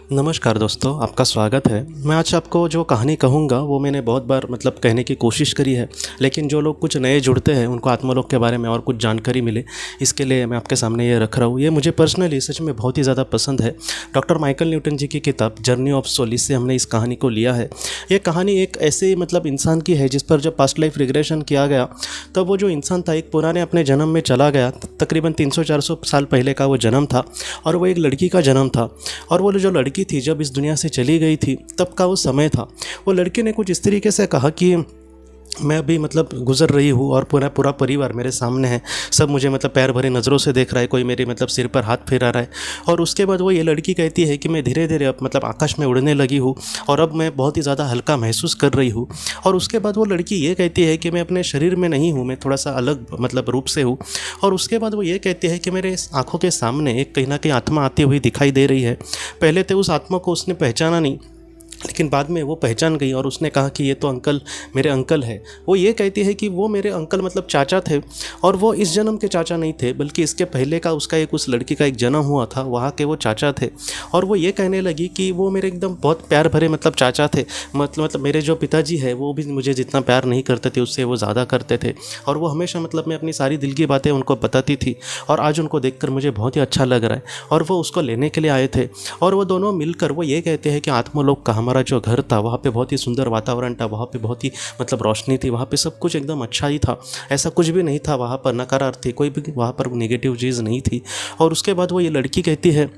नमस्कार दोस्तों, आपका स्वागत है। मैं आज आपको जो कहानी कहूँगा वो मैंने बहुत बार कहने की कोशिश करी है, लेकिन जो लोग कुछ नए जुड़ते हैं उनको आत्मलोक के बारे में और कुछ जानकारी मिले, इसके लिए मैं आपके सामने ये रख रहा हूँ। ये मुझे पर्सनली सच में बहुत ही ज़्यादा पसंद है। डॉक्टर माइकल न्यूटन जी की किताब जर्नी ऑफ सोल से हमने इस कहानी को लिया है। ये कहानी एक ऐसे इंसान की है जिस पर जब पास्ट लाइफ रिग्रेशन किया गया तब वो जो इंसान था एक पुराने अपने जन्म में चला गया। तकरीबन 300-400 साल पहले का वो जन्म था और वो एक लड़की का जन्म था। और वो जो लड़की थी जब इस दुनिया से चली गई थी तब का वो समय था। वो लड़की ने कुछ इस तरीके से कहा कि मैं अभी गुजर रही हूँ और पूरा परिवार मेरे सामने है, सब मुझे प्यार भरे नज़रों से देख रहा है, कोई मेरी सिर पर हाथ फेरा रहा है। और उसके बाद वो ये लड़की कहती है कि मैं धीरे धीरे अब आकाश में उड़ने लगी हूँ और अब मैं बहुत ही ज़्यादा हल्का महसूस कर रही हूँ। और उसके बाद वो लड़की ये कहती है कि मैं अपने शरीर में नहीं हूँ, मैं थोड़ा सा अलग रूप से हूँ। और उसके बाद वो ये कहती है कि मेरे आँखों के सामने एक कहीं ना कहीं आत्मा आती हुई दिखाई दे रही है। पहले तो उस आत्मा को उसने पहचाना नहीं, लेकिन बाद में वो पहचान गई और उसने कहा कि ये तो अंकल, मेरे अंकल है। वो ये कहती है कि वो मेरे अंकल चाचा थे, और वो इस जन्म के चाचा नहीं थे बल्कि इसके पहले का उसका उस लड़की का एक जन्म हुआ था, वहाँ के वो चाचा थे। और वो ये कहने लगी कि वो मेरे एकदम बहुत प्यार भरे चाचा थे। मेरे जो पिताजी है वो भी मुझे जितना प्यार नहीं करते थे उससे वो ज़्यादा करते थे। और वो हमेशा मैं अपनी सारी दिल की बातें उनको बताती थी। और आज उनको देखकर मुझे बहुत ही अच्छा लग रहा है। और वो उसको लेने के लिए आए थे और वो दोनों मिलकर वो ये कहते हैं कि आत्मलोक का हमारा जो घर था वहाँ पे बहुत ही सुंदर वातावरण था, वहाँ पे बहुत ही रोशनी थी, वहाँ पे सब कुछ एकदम अच्छा ही था, ऐसा कुछ भी नहीं था वहाँ पर नकारात्मक थी, कोई भी वहाँ पर नेगेटिव चीज़ नहीं थी। और उसके बाद वो ये लड़की कहती है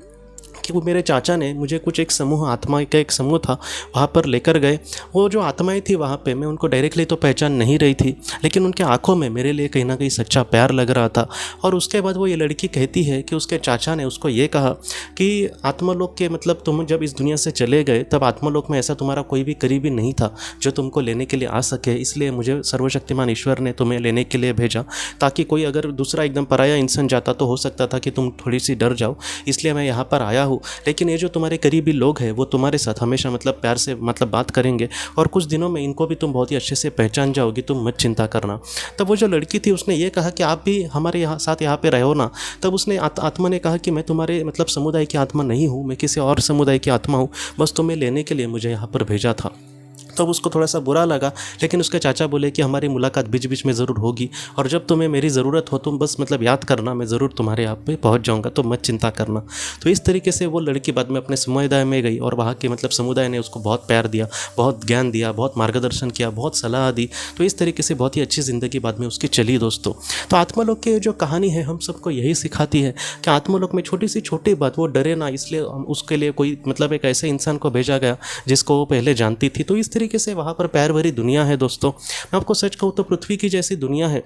कि वो मेरे चाचा ने मुझे कुछ एक समूह, आत्मा का एक समूह था, वहाँ पर लेकर गए। वो जो आत्माएं थी वहाँ पे मैं उनको डायरेक्टली तो पहचान नहीं रही थी, लेकिन उनके आंखों में मेरे लिए कहीं ना कहीं सच्चा प्यार लग रहा था। और उसके बाद वो ये लड़की कहती है कि उसके चाचा ने उसको ये कहा कि आत्मलोक के तुम जब इस दुनिया से चले गए तब आत्मलोक में ऐसा तुम्हारा कोई भी करीबी नहीं था जो तुमको लेने के लिए आ सके, इसलिए मुझे सर्वशक्तिमान ईश्वर ने तुम्हें लेने के लिए भेजा, ताकि कोई अगर दूसरा एकदम पराया इंसान जाता तो हो सकता था कि तुम थोड़ी सी डर जाओ, इसलिए मैं यहाँ पर आया हूँ। लेकिन ये जो तुम्हारे करीबी लोग हैं वो तुम्हारे साथ हमेशा प्यार से बात करेंगे और कुछ दिनों में इनको भी तुम बहुत ही अच्छे से पहचान जाओगी, तुम मत चिंता करना। तब वो जो लड़की थी उसने ये कहा कि आप भी हमारे साथ यहाँ पे रहो ना। तब उसने आत्मा ने कहा कि मैं तुम्हारे समुदाय की आत्मा नहीं हूँ, मैं किसी और समुदाय की आत्मा हूँ, बस तुम्हें लेने के लिए मुझे यहाँ पर भेजा था। तब उसको थोड़ा सा बुरा लगा, लेकिन उसके चाचा बोले कि हमारी मुलाकात बीच बीच में ज़रूर होगी और जब तुम्हें मेरी ज़रूरत हो तुम बस याद करना, मैं ज़रूर तुम्हारे यहाँ पे पहुँच जाऊँगा, तो मत चिंता करना। तो इस तरीके से वो लड़की बाद में अपने समुदाय में गई और वहाँ के समुदाय ने उसको बहुत प्यार दिया, बहुत ज्ञान दिया, बहुत मार्गदर्शन किया, बहुत सलाह दी। तो इस तरीके से बहुत ही अच्छी ज़िंदगी बाद में उसकी चली दोस्तों। तो आत्मलोक की जो कहानी है हम सबको यही सिखाती है कि आत्मलोक में छोटी सी छोटी बात वो डरे ना, इसलिए उसके लिए कोई एक ऐसे इंसान को भेजा गया जिसको वो पहले जानती थी। तो इस तरीके से वहाँ पर प्यार भरी दुनिया है दोस्तों। मैं आपको सच कहूँ तो पृथ्वी की जैसी दुनिया है।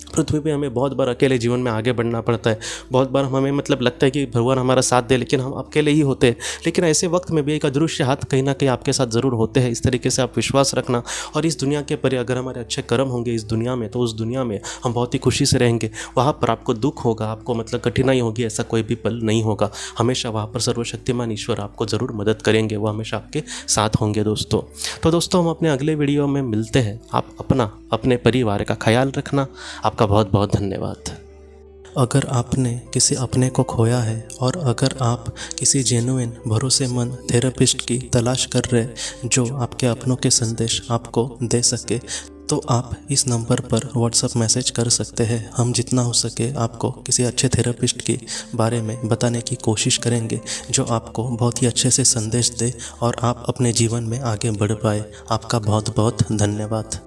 पृथ्वी पे हमें बहुत बार अकेले जीवन में आगे बढ़ना पड़ता है, बहुत बार हमें लगता है कि भगवान हमारा साथ दे, लेकिन हम अकेले ही होते हैं। लेकिन ऐसे वक्त में भी एक अदृश्य हाथ कहीं ना कहीं आपके साथ ज़रूर होते हैं। इस तरीके से आप विश्वास रखना और इस दुनिया के परे अगर हमारे अच्छे कर्म होंगे इस दुनिया में तो उस दुनिया में हम बहुत ही खुशी से रहेंगे। वहाँ पर आपको दुख होगा, आपको कठिनाई होगी, ऐसा कोई भी पल नहीं होगा। हमेशा वहाँ पर सर्वशक्तिमान ईश्वर आपको ज़रूर मदद करेंगे, वो हमेशा आपके साथ होंगे दोस्तों। तो दोस्तों हम अपने अगले वीडियो में मिलते हैं। आप अपने परिवार का ख्याल रखना। आपका बहुत बहुत धन्यवाद। अगर आपने किसी अपने को खोया है और अगर आप किसी जेन्युइन भरोसेमंद थेरेपिस्ट की तलाश कर रहे जो आपके अपनों के संदेश आपको दे सके, तो आप इस नंबर पर व्हाट्सएप मैसेज कर सकते हैं। हम जितना हो सके आपको किसी अच्छे थेरेपिस्ट के बारे में बताने की कोशिश करेंगे जो आपको बहुत ही अच्छे से संदेश दे और आप अपने जीवन में आगे बढ़ पाए। आपका बहुत बहुत धन्यवाद।